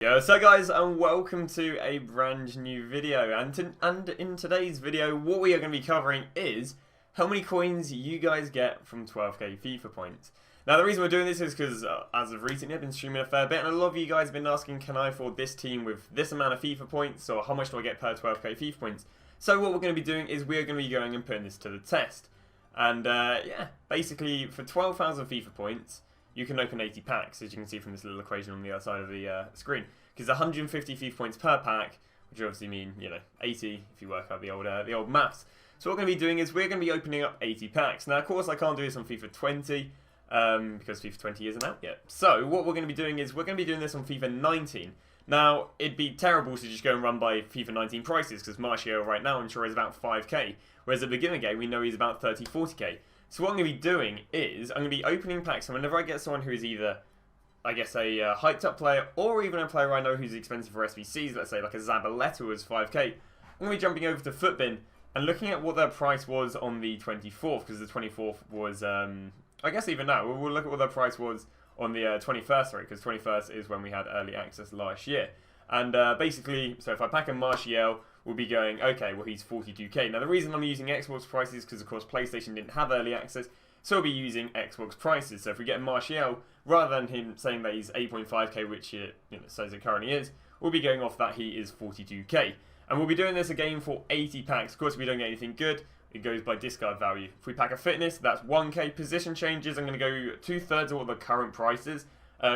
Yo, so guys, and welcome to a brand new video. And in today's video, what we are going to be covering is how many coins you guys get from 12k FIFA points. Now, the reason we're doing this is because as of recently, I've been streaming a fair bit, and a lot of you guys have been asking, can I afford this team with this amount of FIFA points, or how much do I get per 12k FIFA points? So what we're going to be doing is we're going to be going and putting this to the test. And yeah, basically for 12,000 FIFA points, you can open 80 packs, as you can see from this little equation on the other side of the screen. Because 150 FIFA points per pack, which obviously mean, 80 if you work out the old maths. So what we're going to be doing is we're going to be opening up 80 packs. Now, of course, I can't do this on FIFA 20, because FIFA 20 isn't out yet. So what we're going to be doing is we're going to be doing this on FIFA 19. Now, it'd be terrible to just go and run by FIFA 19 prices, because Martial right now, I'm sure, is about 5k. Whereas at the beginning of the game, we know he's about 30, 40k. So what I'm going to be doing is, I'm going to be opening packs, and whenever I get someone who is either, I guess, a hyped up player, or even a player I know who's expensive for SBCs, let's say like a Zabaleta was 5k, I'm going to be jumping over to Footbin, and looking at what their price was on the 24th, because the 24th was, I guess even now, we'll look at what their price was on the 21st, sorry, because 21st is when we had early access last year. And basically, so if I pack a Martial, we'll be going, okay, well, he's 42k. Now, the reason I'm using Xbox prices is because, of course, PlayStation didn't have early access, so we'll be using Xbox prices. So if we get Martial, rather than him saying that he's 8.5k, which it says it currently is, we'll be going off that he is 42k. And we'll be doing this again for 80 packs. Of course, if we don't get anything good, it goes by discard value. If we pack a fitness, that's 1k. Position changes, I'm going to go 2/3 of what the current price is.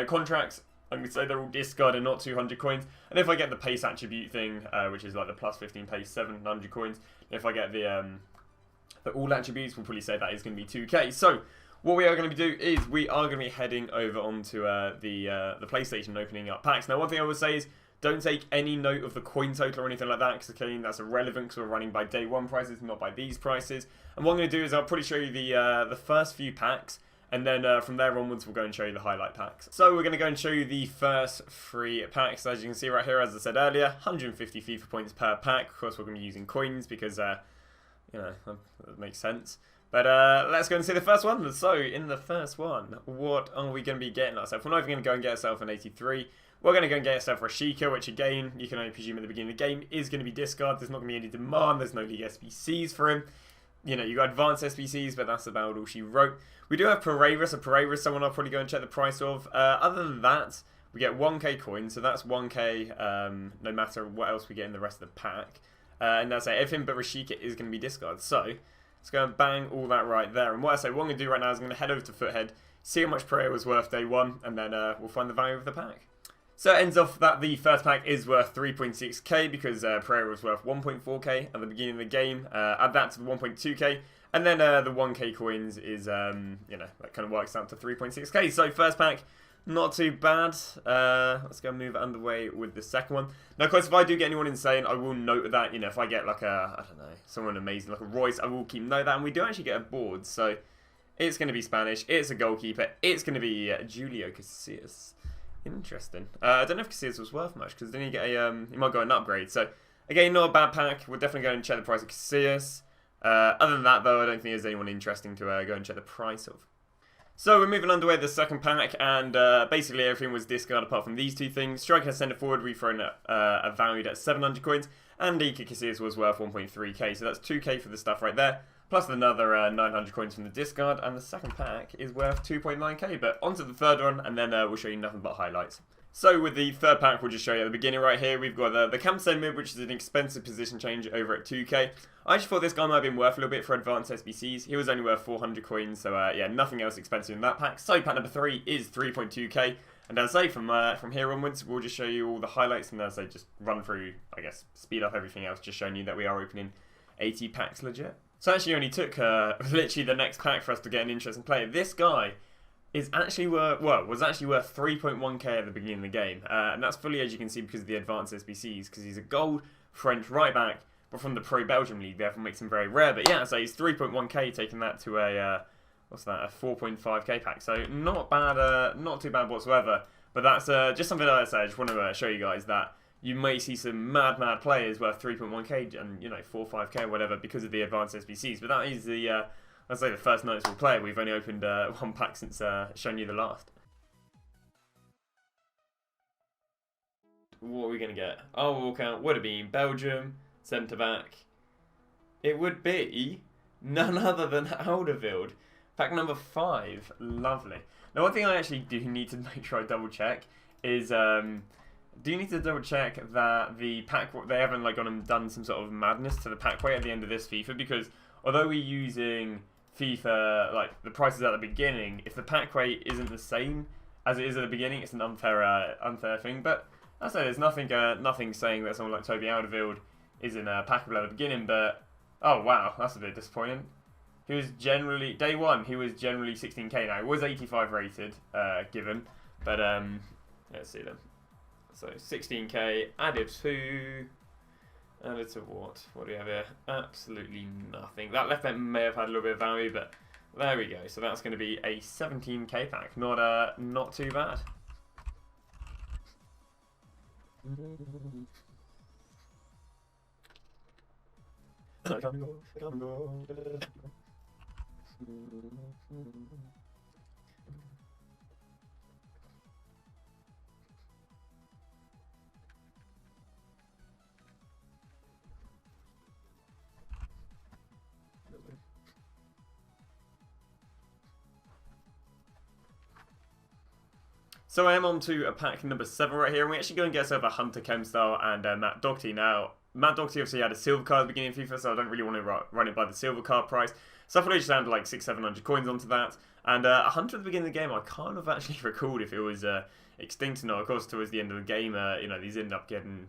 Contracts, I'm going to say they're all discard and not 200 coins. And if I get the pace attribute thing, which is like the plus 15 pace, 700 coins. If I get the all attributes, we'll probably say that is going to be 2k. So what we are going to be doing is we are going to be heading over onto the PlayStation, opening up packs. Now, one thing I would say is don't take any note of the coin total or anything like that, because again, that's irrelevant because we're running by day one prices, not by these prices. And what I'm going to do is I'll probably show you the first few packs. And then from there onwards, we'll go and show you the highlight packs. So we're going to go and show you the first 3 packs. As you can see right here, as I said earlier, 150 FIFA points per pack. Of course, we're going to be using coins because, that makes sense. But let's go and see the first one. So in the first one, what are we going to be getting ourselves? We're not even going to go and get ourselves an 83. We're going to go and get ourselves Rashika, which again, you can only presume at the beginning of the game is going to be discard. There's not going to be any demand. There's no league SBCs for him. You got advanced SBCs, but that's about all she wrote. We do have Pereira, so Pereira is someone I'll probably go and check the price of. Other than that, we get 1k coins, so that's 1k no matter what else we get in the rest of the pack. And that's it. Everything but Rashika is going to be discard. So let's go and bang all that right there. And what I'm going to do right now is I'm going to head over to Foothead, see how much Pereira was worth day one, and then we'll find the value of the pack. So it ends off that the first pack is worth 3.6k because Pereira was worth 1.4k at the beginning of the game. Add that to the 1.2k, and then the 1k coins is, that kind of works out to 3.6k. So first pack, not too bad. Let's go and move underway with the second one. Now, of course, if I do get anyone insane, I will note that, if I get like someone amazing, like a Royce, I will keep note of that. And we do actually get a board, so it's going to be Spanish, it's a goalkeeper, it's going to be Julio Casillas. Interesting. I don't know if Casillas was worth much, because then you get he might go an upgrade. So, again, not a bad pack. We're definitely going to check the price of Casillas. Other than that, though, I don't think there's anyone interesting to go and check the price of. So, we're moving underway the second pack, and basically everything was discarded apart from these two things. Striker, centre forward, we've thrown a valued at 700 coins, and Iker Casillas was worth 1.3k. So, that's 2k for the stuff right there. Plus another 900 coins from the discard, and the second pack is worth 2.9k. But onto the third one, and then we'll show you nothing but highlights. So with the third pack, we'll just show you at the beginning right here. We've got the Campsite mid, which is an expensive position change over at 2k. I actually thought this guy might have been worth a little bit for advanced SBCs. He was only worth 400 coins, so yeah, nothing else expensive in that pack. So pack number 3 is 3.2k. And as I say, from here onwards, we'll just show you all the highlights, and as I say, just run through, I guess, speed up everything else, just showing you that we are opening 80 packs legit. So actually only took literally the next pack for us to get an interesting player. This guy is actually was actually worth 3.1k at the beginning of the game. And that's fully, as you can see, because of the advanced SBCs, because he's a gold French right back, but from the Pro Belgium League, therefore makes him very rare. But yeah, so he's 3.1k, taking that to a, what's that, a 4.5k pack. So not bad, not too bad whatsoever. But that's just something that I say, I just want to show you guys that you may see some mad players worth 3.1k and 4, 5k or whatever because of the advanced SBCs. But that is the, let's say, the first noticeable player. We've only opened one pack since showing you the last. what are we going to get? Our walkout would have been Belgium, centre-back. It would be none other than Alderweireld. Pack number 5. Lovely. Now, one thing I actually do need to make sure I double-check is... do you need to double-check that the pack... They haven't like gone and done some sort of madness to the pack weight at the end of this FIFA? Because although we're using FIFA, like, the prices at the beginning, if the pack weight isn't the same as it is at the beginning, it's an unfair thing. But I say there's nothing saying that someone like Toby Alderweireld isn't packable at the beginning. But oh wow, that's a bit disappointing. He was generally day one. He was generally 16k. Now it was 85 rated, given. But let's see then. So 16k added to what? What do we have here? Absolutely nothing. That left back may have had a little bit of value, but. There we go. So that's going to be a 17k pack. Not too bad. So I am on to a pack number 7 right here, and we're actually going to get ourselves a Hunter Kempstyle and Matt Doherty. Now, Matt Doherty obviously had a silver card at the beginning of FIFA, so I don't really want to run it by the silver card price. So I thought I just added like 600-700 coins onto that. And a Hunter at the beginning of the game, I kind of actually recalled if it was extinct or not. Of course, towards the end of the game, these end up getting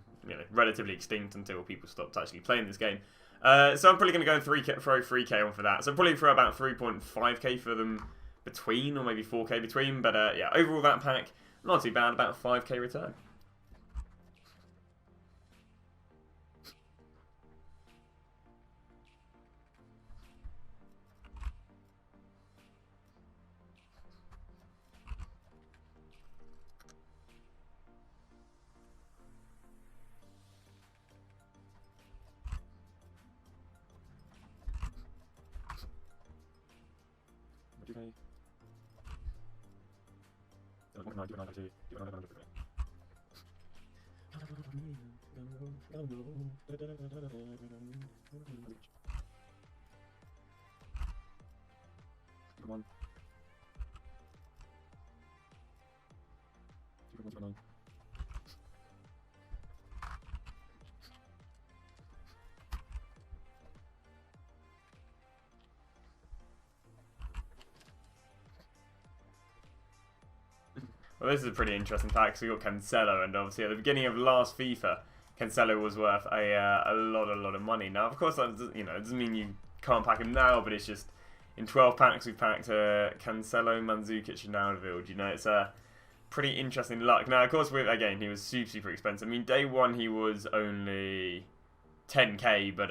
relatively extinct until people stopped actually playing this game. So I'm probably going to go and throw 3k on for that. So probably throw about 3.5k for them between, or maybe 4k between. But yeah, overall that pack, not too bad, about 5k return. Well, this is a pretty interesting pack because we got Cancelo, and obviously at the beginning of last FIFA, Cancelo was worth a lot of money. Now, of course, that doesn't, it doesn't mean you can't pack him now, but it's just in 12 packs we've packed Cancelo, Mandzukic, and Alderweireld. It's a pretty interesting luck. Now, of course, again, he was super expensive. I mean, day one he was only 10k, but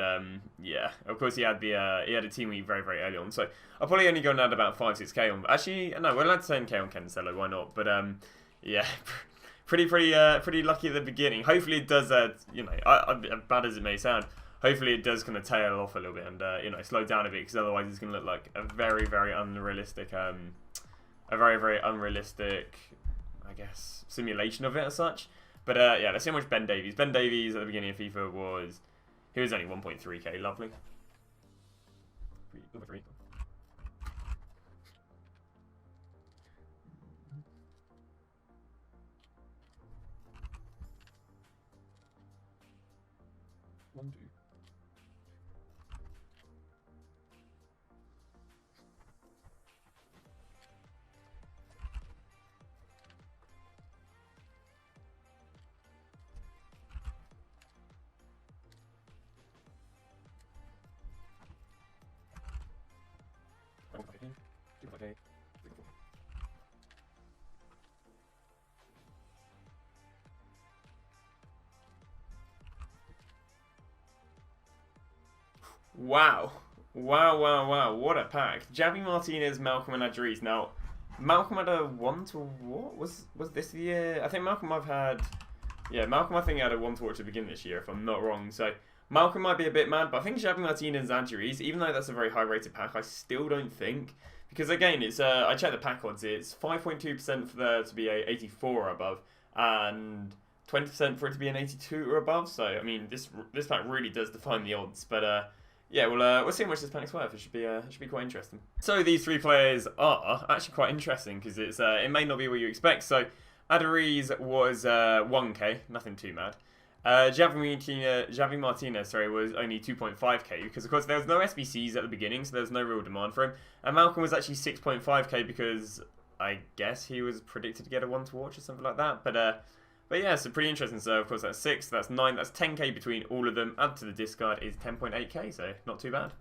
yeah, of course he had a team week very early on, so I'll probably only go and add about 5-6k on. Actually, no, we're allowed to 10k on Cancelo, why not? But yeah, pretty lucky at the beginning. Hopefully it does, as bad as it may sound, hopefully it does kind of tail off a little bit and slow down a bit, because otherwise it's going to look like a very unrealistic, I guess, simulation of it as such. But yeah, let's see how much Ben Davies. Ben Davies at the beginning of FIFA was. He was only 1.3k, lovely. Number 3. One, two. Wow. What a pack. Javi Martinez, Malcolm, and Adriz. Now, Malcolm had a 1 to what? Was this the year? I think Malcolm Malcolm I think had a 1 to watch at the beginning of this year, if I'm not wrong. So Malcolm might be a bit mad, but I think Javi Martinez and Adriz, even though that's a very high rated pack, I still don't think. Because again, it's I checked the pack odds, it's 5.2% for there to be a 84 or above, and 20% for it to be an 82 or above. So I mean, this pack really does define the odds. But yeah, we'll see how much this pack's worth. It should be quite interesting. So these three players are actually quite interesting because it may not be what you expect. So Adariz was 1k, nothing too mad. Javi Martinez, sorry, was only 2.5k because of course there was no SBCs at the beginning, so there was no real demand for him. And Malcolm was actually 6.5k because I guess he was predicted to get a 1 to watch or something like that. But yeah, so pretty interesting. So of course that's 6, that's 9, that's 10k between all of them. Add to the discard is 10.8k, so not too bad.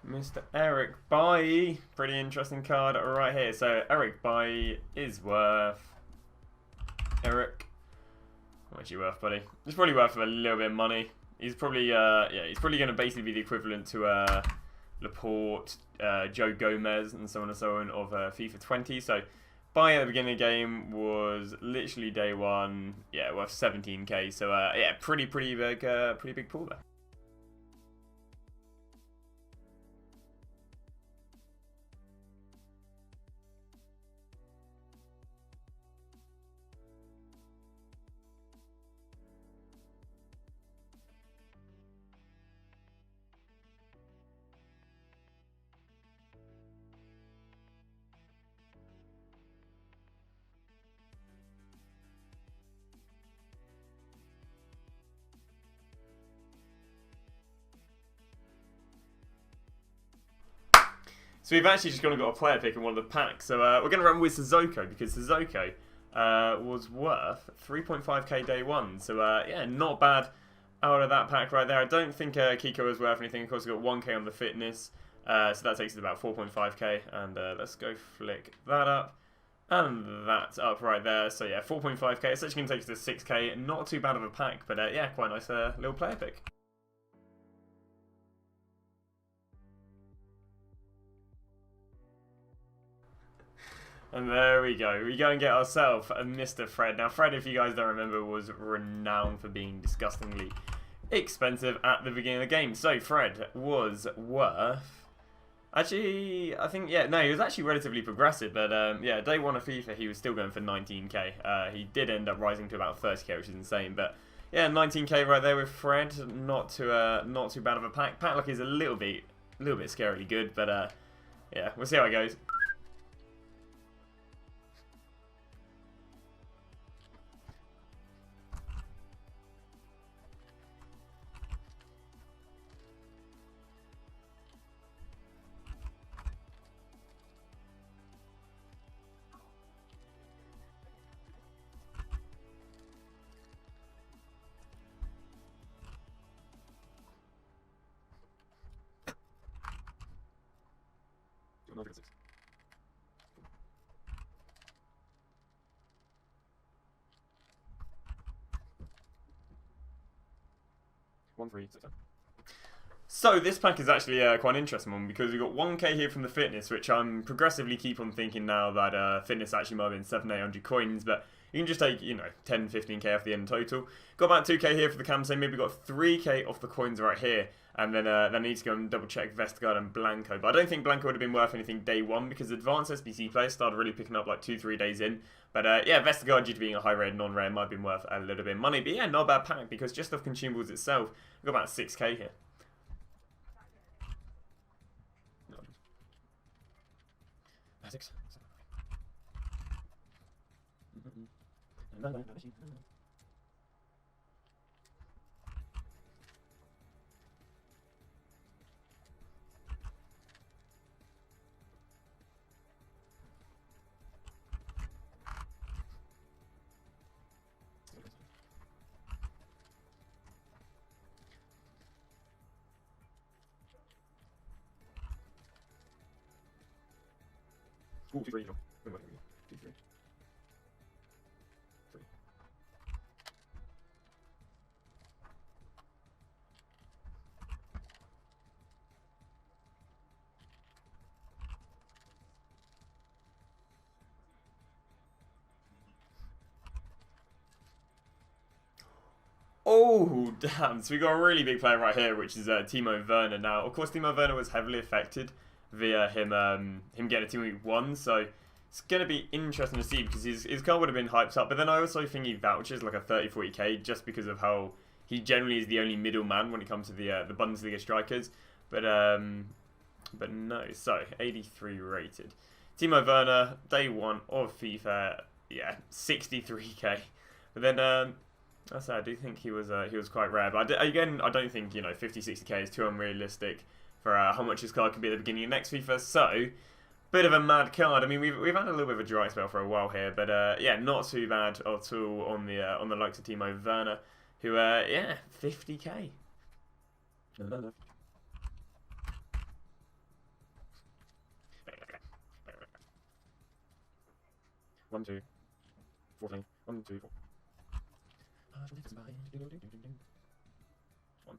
Mr. Eric Bailly, pretty interesting card right here. So Eric Bailly is worth, Eric, how much are you worth, buddy? He's probably worth a little bit of money. He's probably he's probably going to basically be the equivalent to Laporte, Joe Gomez, and so on of FIFA 20. So Bailly at the beginning of the game was literally day one, yeah, worth 17k. So yeah, pretty big pool there. So we've actually just got a player pick in one of the packs. So we're going to run with Sissoko because Sissoko was worth 3.5k day one. So yeah, not bad out of that pack right there. I don't think Kiko is worth anything. Of course, we've got 1k on the fitness. So that takes it to about 4.5k. And let's go flick that up. And that's up right there. So yeah, 4.5k. It's actually going to take us to 6k. Not too bad of a pack, but yeah, quite a nice little player pick. And there we go. We go and get ourselves a Mr. Fred. Now, Fred, if you guys don't remember, was renowned for being disgustingly expensive at the beginning of the game. So, Fred was worth... Actually, I think, yeah, no, he was actually relatively progressive. But, yeah, day one of FIFA, he was still going for 19k. He did end up rising to about 30k, which is insane. But, yeah, 19k right there with Fred. Not too bad of a pack. Pack luck is a little bit scarily good. But, yeah, we'll see how it goes. Another 6. One, 3, 6, 7. So this pack is actually quite an interesting one because we've got 1k here from the fitness, which I'm progressively keep on thinking now that fitness actually might have been 700-800 coins, but you can just take, you know, 10, 15k off the end total. Got about 2k here for the cam, so maybe got 3k off the coins right here. And then I need to go and double check Vestergaard and Blanco. But I don't think Blanco would have been worth anything day one because advanced SBC players started really picking up like 2-3 days in. But yeah, Vestergaard, due to being a high rate non-rare, might have been worth a little bit of money. But yeah, not a bad pack because just off consumables itself, we've got about 6k here. Six. Ooh, 2, 3, no. 2, 3. 3. Oh, damn. So we got a really big player right here, which is Timo Werner. Now, of course, Timo Werner was heavily affected via him getting a team week 1, so it's going to be interesting to see because his card would have been hyped up. But then I also think he vouchers like a 30-40k just because of how he generally is the only middleman when it comes to the Bundesliga strikers. But no. So 83 rated. Timo Werner, day 1 of FIFA, yeah, 63k. But then I do think he was quite rare. But I don't think 50-60k is too unrealistic for how much his card could be at the beginning of next FIFA. So bit of a mad card. I mean, we've had a little bit of a dry spell for a while here, but yeah, not too bad at all on the likes of Timo Werner, who yeah, 50k. One, two, 14. 1, 2, 4. One.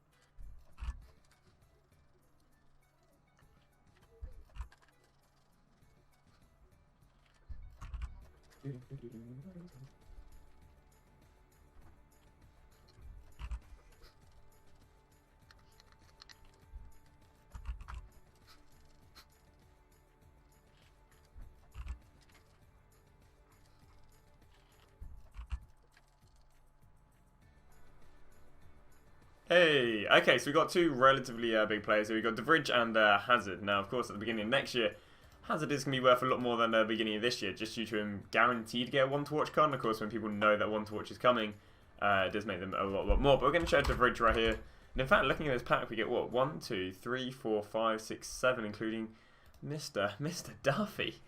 Hey, okay, so we got two relatively big players here. We got De Vrij and Hazard. Now, of course, at the beginning of next year, Hazard is going to be worth a lot more than the beginning of this year, just due to him guaranteed to get a one-to-watch card. And of course, when people know that one-to-watch is coming, it does make them a lot more. But we're going to show De Vrij right here. And in fact, looking at this pack, we get what? 1, 2, 3, 4, 5, 6, 7, including Mr. Duffy.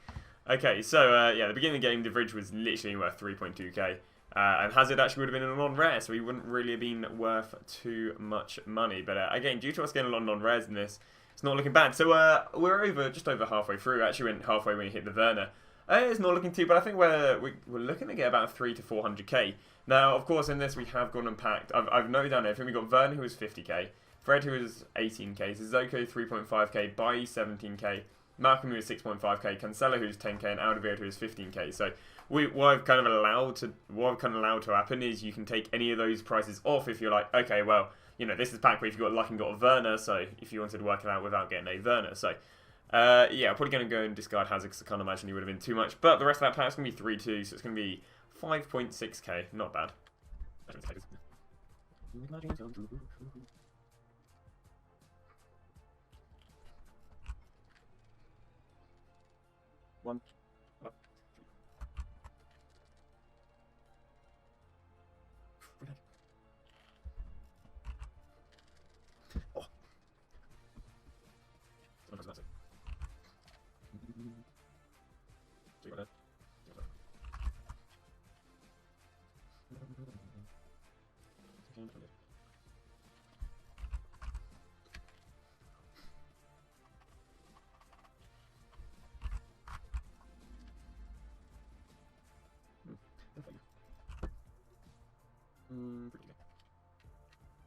Okay, so yeah, the beginning of the game, De Vrij was literally worth 3.2k. And Hazard actually would have been a non-rare, so he wouldn't really have been worth too much money. But again, due to us getting a lot of non-rares in this, it's not looking bad. So we're just over halfway through. Actually went halfway when he hit the Werner. It's not looking too bad. I think we're looking to get about 300 to 400k. Now, of course, in this we have gone and packed. I've noted down everything. We got Werner, who was 50k, Fred, who was 18k, Sissoko 3.5k, Bailly 17k, Malcolm, who was 6.5k, Cancelo, who's 10k, and Alderweireld, who is 15k. So what I've kind of allowed to happen is you can take any of those prices off if you're like, okay, well, this is pack where if you got luck and got a Werner, so if you wanted to work it out without getting a Werner, so yeah, I'm probably going to go and discard Hazard because I can't imagine he would have been too much. But the rest of that pack is going to be 3-2, so it's going to be 5.6k, not bad. One. Oh.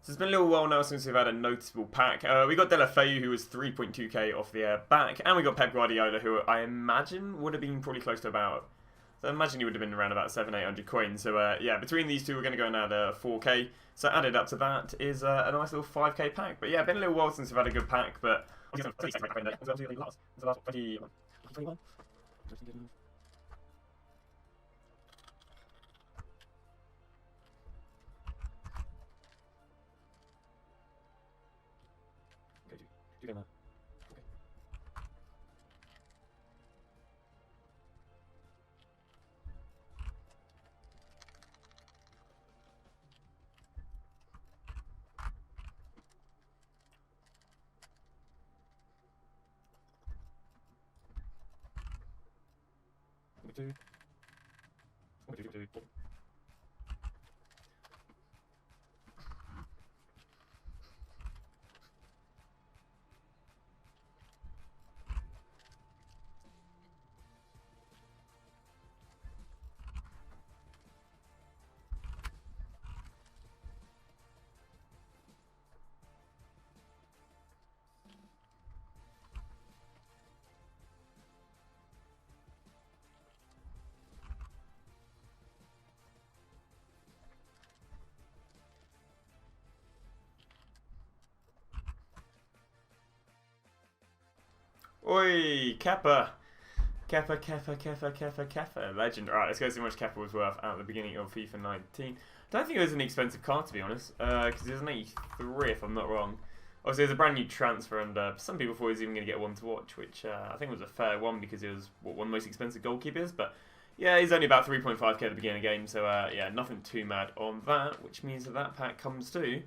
So it's been a little while now since we've had a noticeable pack. We got Delafeu, who was 3.2k off the back, and we got Pep Guardiola, who I imagine would have been probably close to about. So I imagine he would have been around about 700-800 coins. So yeah, between these two, we're going to go and add 4k. So added up to that is a nice little 5k pack. But yeah, been a little while since we've had a good pack. But Oi, Kepa. Kepa. Legend. Alright, let's go see how much Kepa was worth at the beginning of FIFA 19. Don't think it was an expensive card, to be honest, because it was an 83 if I'm not wrong. Obviously, it was a brand new transfer, and some people thought he was even going to get one to watch, which I think was a fair one because it was one of the most expensive goalkeepers. But yeah, he's only about 3.5k at the beginning of the game, so yeah, nothing too mad on that, which means that pack comes to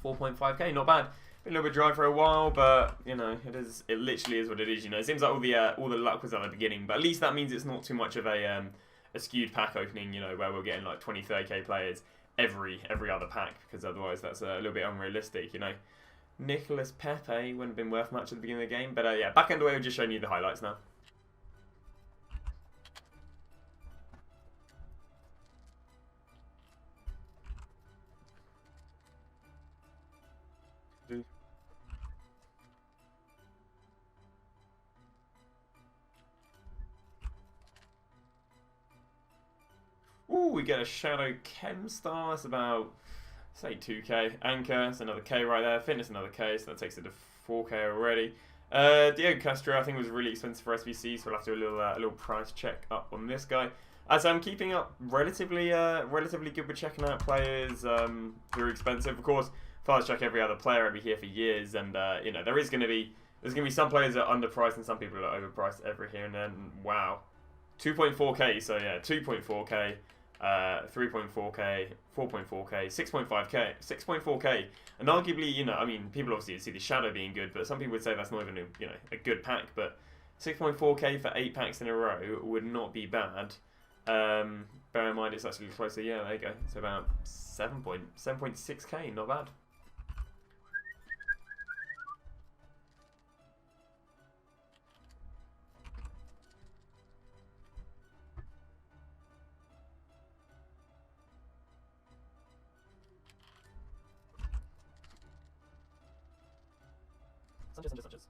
4.5k. Not bad. Been a little bit dry for a while, but you know, it literally is what it is. You know, it seems like all the luck was at the beginning, but at least that means it's not too much of a skewed pack opening. You know, where we're getting like 20, 30k players every other pack, because otherwise that's a little bit unrealistic. You know, Nicholas Pepe wouldn't have been worth much at the beginning of the game, but yeah, back underway. We're just showing you the highlights now. Ooh, we get a Shadow Chem Star. That's about, say, 2k. Anchor, that's another K right there. Fitness, another K, so that takes it to 4k already. Diego Castro, I think, was really expensive for SBC, so we'll have to do a little price check up on this guy. As I'm keeping up relatively good with checking out players who are expensive. Of course, if I check every other player, I'll be here for years, and you know, there's going to be some players that are underpriced and some people that are overpriced every here and then. Wow, 2.4k. So yeah, 2.4k. 3.4k, 4.4k, 6.5k, 6.4k, and arguably, you know, I mean, people obviously see the Shadow being good, but some people would say that's not even a good pack. But 6.4k for 8 packs in a row would not be bad. Bear in mind it's actually closer. Yeah, there you go. It's about 7.6k, not bad. Sanchez.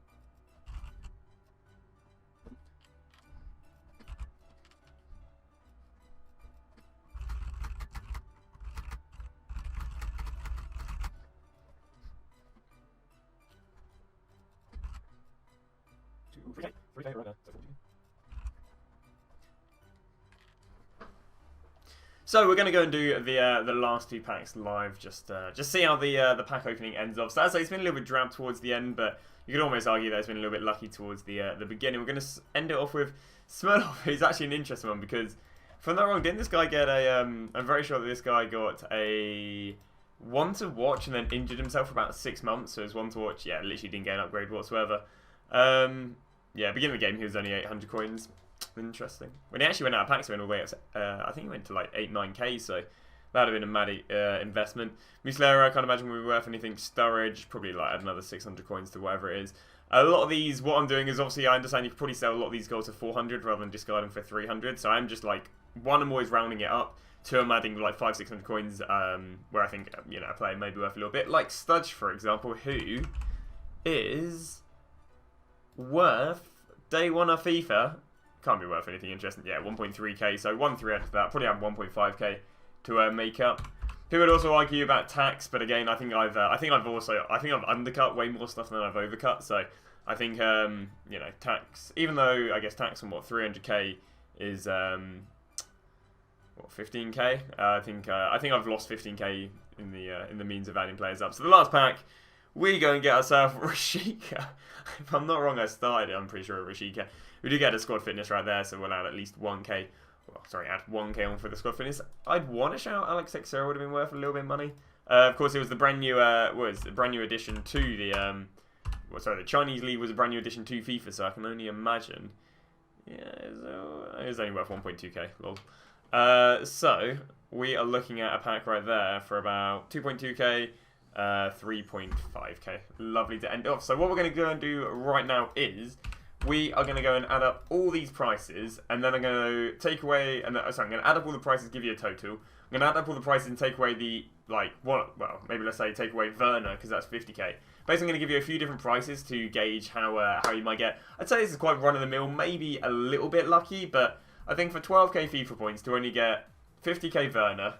Okay, right now. So we're going to go and do the last 2 packs live, just see how the pack opening ends off. So as I say, it's been a little bit drab towards the end, but you could almost argue that it's been a little bit lucky towards the beginning. We're going to end it off with Smirnoff, who's actually an interesting one, because if I'm not wrong, didn't this guy get a? I'm very sure that this guy got a 1 to watch and then injured himself for about 6 months. So his 1 to watch, yeah, literally didn't get an upgrade whatsoever. Yeah, beginning of the game he was only 800 coins. Interesting. When he actually went out of packs, he went all the way up to, I think he went to like 8-9k, so that would have been a mad investment. Muslera, I can't imagine we were worth anything. Sturridge, probably like add another 600 coins to whatever it is. A lot of these, what I'm doing is obviously I understand you could probably sell a lot of these goals for 400 rather than discard them for 300, so I'm just like, 1, I'm always rounding it up, 2, I'm adding like 500-600 coins where I think, you know, a player may be worth a little bit. Like Studge, for example, who is worth, day 1 of FIFA, can't be worth anything interesting. Yeah, 1.3k, so 1.3 out of that. Probably have 1.5k to make up. People would also argue about tax, but again, I think I've undercut way more stuff than I've overcut. So I think you know, tax. Even though I guess tax on what 300k is what 15k. I think I've lost 15k in the means of adding players up. So the last pack, we go and get ourselves Rashika. If I'm not wrong, I started it. I'm pretty sure Rashika. We do get a squad fitness right there, so we'll add at least 1k. Well, sorry, add 1k on for the squad fitness. I'd want to shout Alex Texera would have been worth a little bit of money. Of course, it was the brand new addition to the the Chinese League was a brand new addition to FIFA, so I can only imagine. Yeah, it was only worth 1.2k. Lol. So we are looking at a pack right there for about 2.2k. 3.5k. Lovely to end off. So what we're going to go and do right now is we are going to go and add up all these prices, and then I'm going to take away, I'm going to add up all the prices, give you a total. I'm going to add up all the prices and take away the, maybe let's say take away Werner, because that's 50k. Basically, I'm going to give you a few different prices to gauge how you might get. I'd say this is quite run-of-the-mill, maybe a little bit lucky, but I think for 12k FIFA points to only get 50k Werner,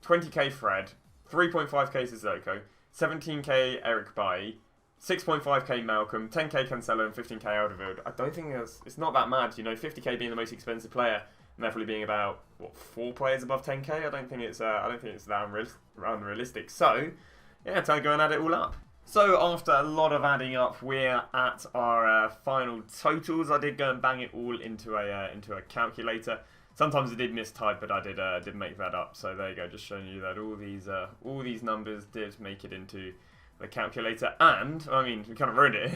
20k Fred, 3.5k Sissoko, 17k Eric Bailly, 6.5k Malcolm, 10k Cancelo, and 15k Alderweireld. I don't think it's not that mad. You know, 50k being the most expensive player, and therefore being about what 4 players above 10k. I don't think it's that unrealistic. So yeah, time to go and add it all up. So after a lot of adding up, we're at our final totals. I did go and bang it all into a calculator. Sometimes I did mistype, but I did make that up. So there you go, just showing you that all these numbers did make it into the calculator. And I mean, we kind of ruined it.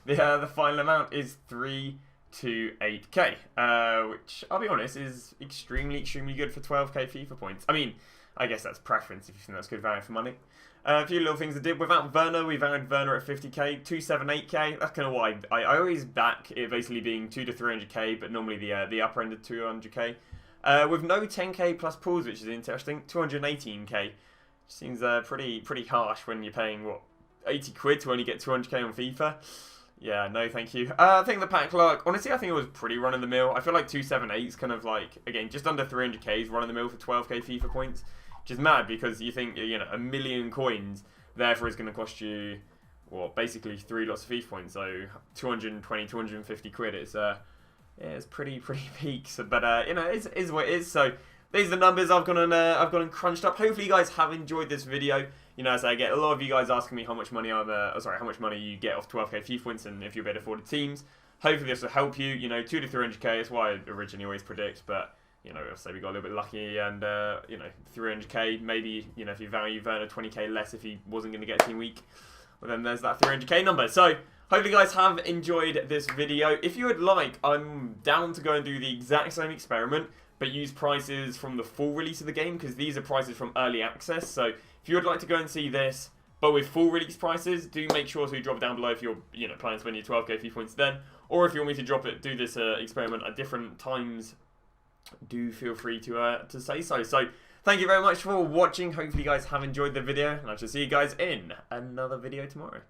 The final amount is 328k, which I'll be honest is extremely good for 12k FIFA points. I mean, I guess that's preference if you think that's good value for money. A few little things I did. Without Werner, we valued Werner at 50k, 278k. That's kind of why I always back it basically being 2 to 300k, but normally the upper end of 200k. With no 10k plus pools, which is interesting, 218k. Seems pretty harsh when you're paying what 80 quid to only get 200k on FIFA. Yeah, no, thank you. I think the pack luck, honestly, I think it was pretty run of the mill. I feel like 278 is kind of like, again, just under 300k is run of the mill for 12k FIFA points. Which is mad because you think, you know, 1 million coins, therefore is going to cost you, well, basically 3 lots of FIFA points. So 220, 250 quid. It's yeah, it's pretty peak. So, but you know, it is what it is. So these are the numbers I've gone and crunched up. Hopefully you guys have enjoyed this video. You know, as I get a lot of you guys asking me how much money how much money you get off 12k FIFA points and if you're better afforded teams. Hopefully this will help you. You know, 2 to 300k is what I originally always predict, but. You know, say we got a little bit lucky and, you know, 300k, maybe, you know, if you value Werner 20k less if he wasn't going to get a team week, well then there's that 300k number. So, hopefully you guys have enjoyed this video. If you would like, I'm down to go and do the exact same experiment, but use prices from the full release of the game, because these are prices from early access. So, if you would like to go and see this, but with full release prices, do make sure to drop it down below if you're, you know, planning to spend your 12k FIFA points then, or if you want me to do this experiment at different times, do feel free to say so. So, thank you very much for watching. Hopefully you guys have enjoyed the video, and I shall see you guys in another video tomorrow.